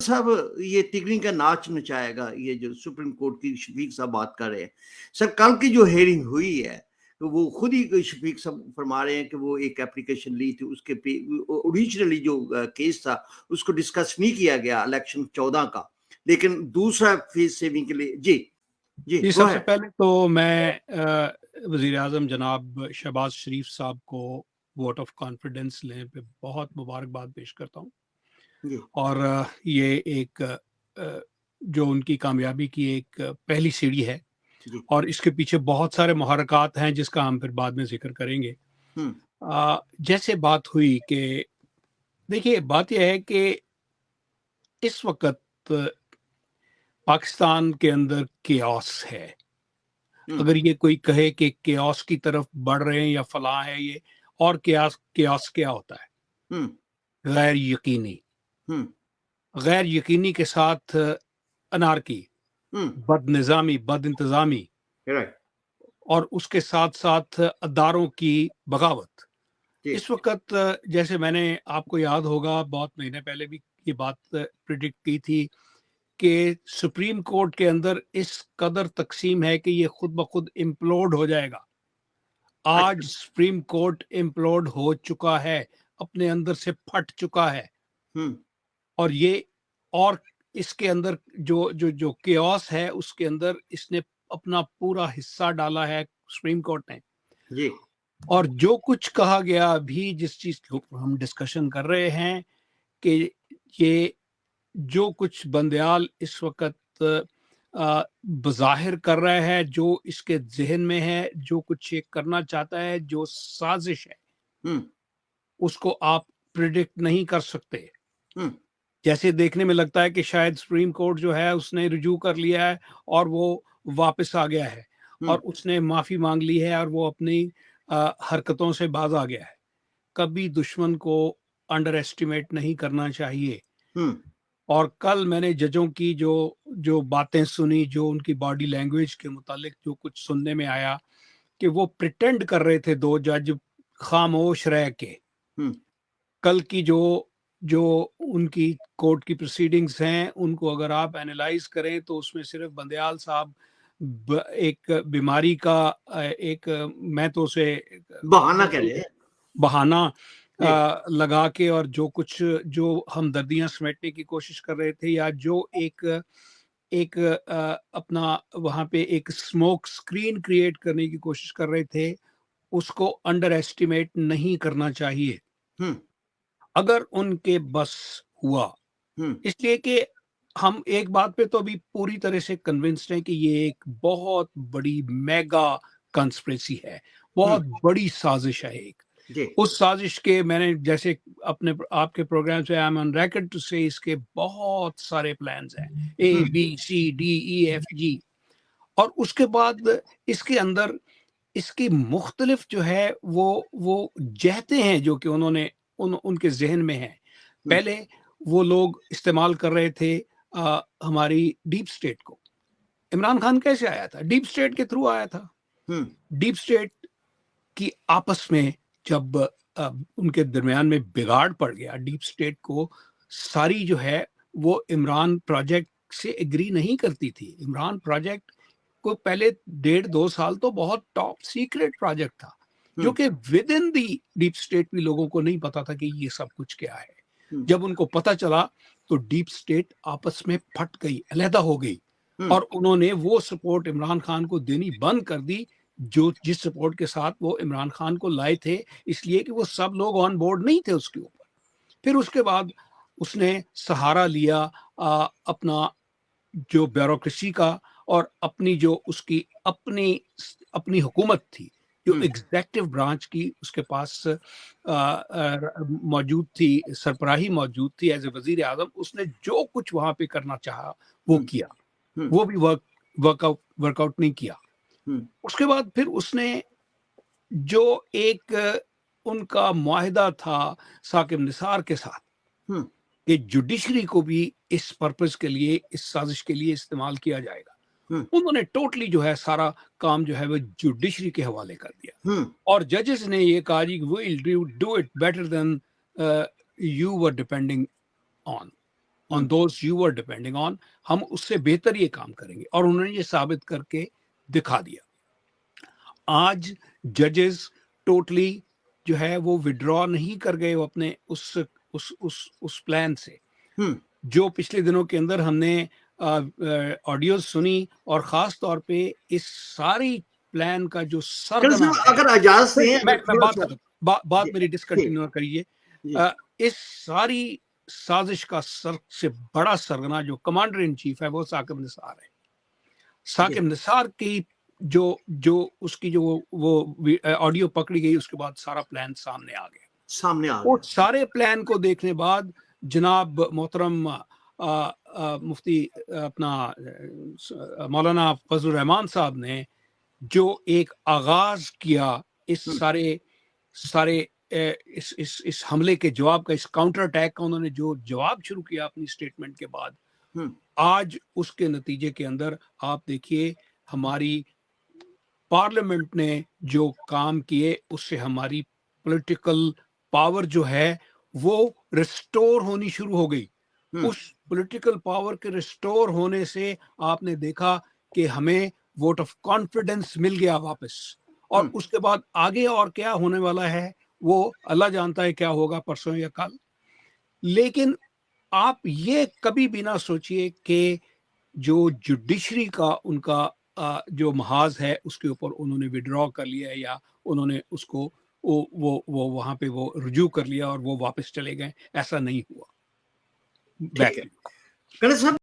साहब ये तिगड़ी का नाच नचाएगा, ये जो सुप्रीम कोर्ट की शफीक साहब बात कर रहे हैं। सर कल की जो हेयरिंग हुई है तो वो खुद ही शफीक साहब फरमा रहे हैं कि वो एक एप्लीकेशन ली थी, उसके ओरिजिनली जो केस था उसको डिस्कस नहीं किया गया इलेक्शन 14 का, लेकिन दूसरा फेज सेविंग के लिए। जी जी जी, गो सबसे है। पहले तो मैं वज़ीर आज़म जनाब शहबाज शरीफ साहब को वोट ऑफ कॉन्फिडेंस लेने पे बहुत मुबारकबाद पेश करता हूँ। जी और ये एक जो उनकी कामयाबी की एक पहली सीढ़ी है, जी। और इसके पीछे बहुत सारे मुहर्रकात हैं जिसका हम फिर बाद में जिक्र करेंगे। हम्म जैसे बात हुई कि देखिए, बात यह है कि इस वक्त पाकिस्तान के अंदर केओस है। हम्म अगर ये कोई कहे कि केओस की तरफ बढ़ रहे हैं या फलां है ये, और केओस केओस क्या होता है? हम्म गैर यकीनी। हम्म गैर यकीनी के साथ अनारकी, हम्म। बदनिज़ामी, बदइंतज़ामी, राइट। और उसके साथ-साथ अदारों की बगावत। जी। इस वक़्त जैसे मैंने, आपको याद होगा, बहुत महीने पहले भी ये बात प्रेडिक्ट की थी कि सुप्रीम कोर्ट के अंदर इस कदर तक़सीम है कि ये खुद ब खुद इम्प्लोड हो जाएगा। आज अच्छा। सुप्रीम कोर्ट इम्प्लोड हो चुका है, अपने अंदर से फट चुका है। हम्म और ये, और इसके अंदर जो जो जो केओस है, उसके अंदर इसने अपना पूरा हिस्सा डाला है सुप्रीम कोर्ट ने। जी। और जो कुछ कहा गया अभी, जिस चीज को हम डिस्कशन कर रहे हैं, कि ये जो कुछ बंदयाल इस वक्त बज़ाहिर कर रहा है, जो इसके ज़हन में है, जो कुछ ये करना चाहता है, जो साजिश है, हम्म उसको आप प्रिडिक्ट नहीं कर सकते। हम्म जैसे देखने में लगता है कि शायद सुप्रीम कोर्ट जो है उसने रुजू कर लिया है और वो वापस आ गया है, और हम्म उसने माफ़ी मांग ली है, और वो अपनी हरकतों से बाज आ गया है। कभी दुश्मन को अंडर एस्टिमेट नहीं करना चाहिए। हम्म और कल मैंने जजों की जो जो बातें सुनी, जो उनकी बॉडी लैंग्वेज के मुतालिक जो कुछ सुनने में आया, कि वो प्रिटेंड कर रहे थे, दो जज, खामोश रह के। हम्म कल की जो जो उनकी कोर्ट की प्रोसीडिंग्स हैं, उनको अगर आप एनालाइज करें तो उसमें सिर्फ बंदयाल साहब एक बीमारी का एक, मैं तो उसे बहाना कह रहे हैं। बहाना जी। लगा के, और जो कुछ जो हमदर्दियां समेटने की कोशिश कर रहे थे, या जो एक एक अपना वहां पे एक स्मोक स्क्रीन क्रिएट करने की कोशिश कर रहे थे, उसको अंडर एस्टिमेट नहीं करना चाहिए हम्म अगर उनके बस हुआ। हम्म इसलिए कि हम एक बात पे तो अभी पूरी तरह से कन्विंस्ड हैं कि ये एक बहुत बड़ी मेगा कंस्पिरेसी है, हम्म। बहुत बड़ी साजिश है एक। जी। उस साजिश के, मैंने जैसे अपने आपके प्रोग्राम से, I am on record to say, इसके बहुत सारे प्लान्स हैं, A hmm B C D E F G. और उसके बाद इसके अंदर इसकी मुख्तलिफ जो है वो जहतें हैं जो कि उन्होंने उनके जहन में है। हम्म पहले वो लोग इस्तेमाल कर रहे थे हमारी डीप स्टेट को। इमरान खान कैसे आया था? डीप स्टेट के थ्रू आया था। हम्म डीप स्टेट की आपस में जब उनके दरमियान में बिगाड़ पड़ गया, डीप स्टेट को सारी जो है वो इमरान प्रोजेक्ट से एग्री नहीं करती थी। इमरान प्रोजेक्ट को पहले 1.5-2 साल तो बहुत टॉप सीक्रेट प्रोजेक्ट था, जो हम्म कि with in the deep state भी लोगों को नहीं पता था कि ये सब कुछ क्या है। हम्म जब उनको पता चला तो डीप स्टेट आपस में फट गई, अलहदा हो गई, हम्म और उन्होंने वो सपोर्ट इमरान खान को देनी बंद कर दी, जो जिस सपोर्ट के साथ वो इमरान खान को लाए थे, इसलिए कि वो सब लोग ऑन बोर्ड नहीं थे उसके ऊपर। फिर उसके बाद उसने सहारा लिया अपना जो ब्यूरोक्रेसी का, और अपनी जो उसकी अपनी अपनी हुकूमत थी, जो हम्म एग्जीक्यूटिव ब्रांच की उसके पास मौजूद थी, सरबराही मौजूद थी एज ए वजीर आजम। उसने जो कुछ वहां पे करना चाहा वो हम्म किया, हम्म वो भी वर्कआउट नहीं किया। हम्म उसके बाद फिर उसने जो एक उनका मुआहिदा था साकिब निसार के साथ, हम्म कि जुडिशरी को भी इस पर्पस के लिए, इस साजिश के लिए इस्तेमाल किया जाएगा, हम्म उन्होंने टोटली जो है सारा काम जो है वो जुडिशरी के हवाले कर दिया। हम्म और जजेस ने ये कहा जी, will do it better than you were depending on. On those you were depending on, हम उससे बेहतर ये काम करेंगे। और उन्होंने ये साबित करके दिखा दिया। आज जजेस टोटली जो है वो विड्रॉ नहीं कर गए वो अपने उस प्लान से। जो पिछले दिनों के अंदर हमने ऑडियोज सुनी, और खास तौर पे इस सारी प्लान का जो सरगना है, अगर इजाजत से मैं बात मेरी डिसकंटिन्यू करिए। इस सारी साजिश का सबसे बड़ा सरगना जो कमांडर इन चीफ है वो साकिब निसार है। साकिब निसार की जो उसकी जो वो ऑडियो पकड़ी गई, उसके बाद सारा प्लान सामने आ गया। और सारे प्लान को देखने बाद जनाब मोहतरम मुफ्ती अपना मौलाना फजलुर रहमान साहब ने जो एक आगाज किया इस सारे इस हमले के जवाब का, इस काउंटर अटैक का, उन्होंने जो जवाब शुरू किया अपनी स्टेटमेंट के बाद, आज उसके नतीजे के अंदर आप देखिए हमारी पार्लियामेंट ने जो काम किए उससे हमारी पॉलिटिकल पावर जो है वो रिस्टोर होनी शुरू हो गई। उस पॉलिटिकल पावर के रिस्टोर होने से आपने देखा कि हमें वोट ऑफ कॉन्फिडेंस मिल गया वापस। और उसके बाद आगे और क्या होने वाला है वो अल्लाह जानता है, क्या होगा परसों या कल। लेकिन आप ये कभी भी ना सोचिए कि जो जुडिशरी का उनका जो महाज है उसके ऊपर उन्होंने विड्रॉ कर लिया या उन्होंने उसको वो वहां पे वो रुजू कर लिया और वो वापस चले गए, ऐसा नहीं हुआ। ठीक है।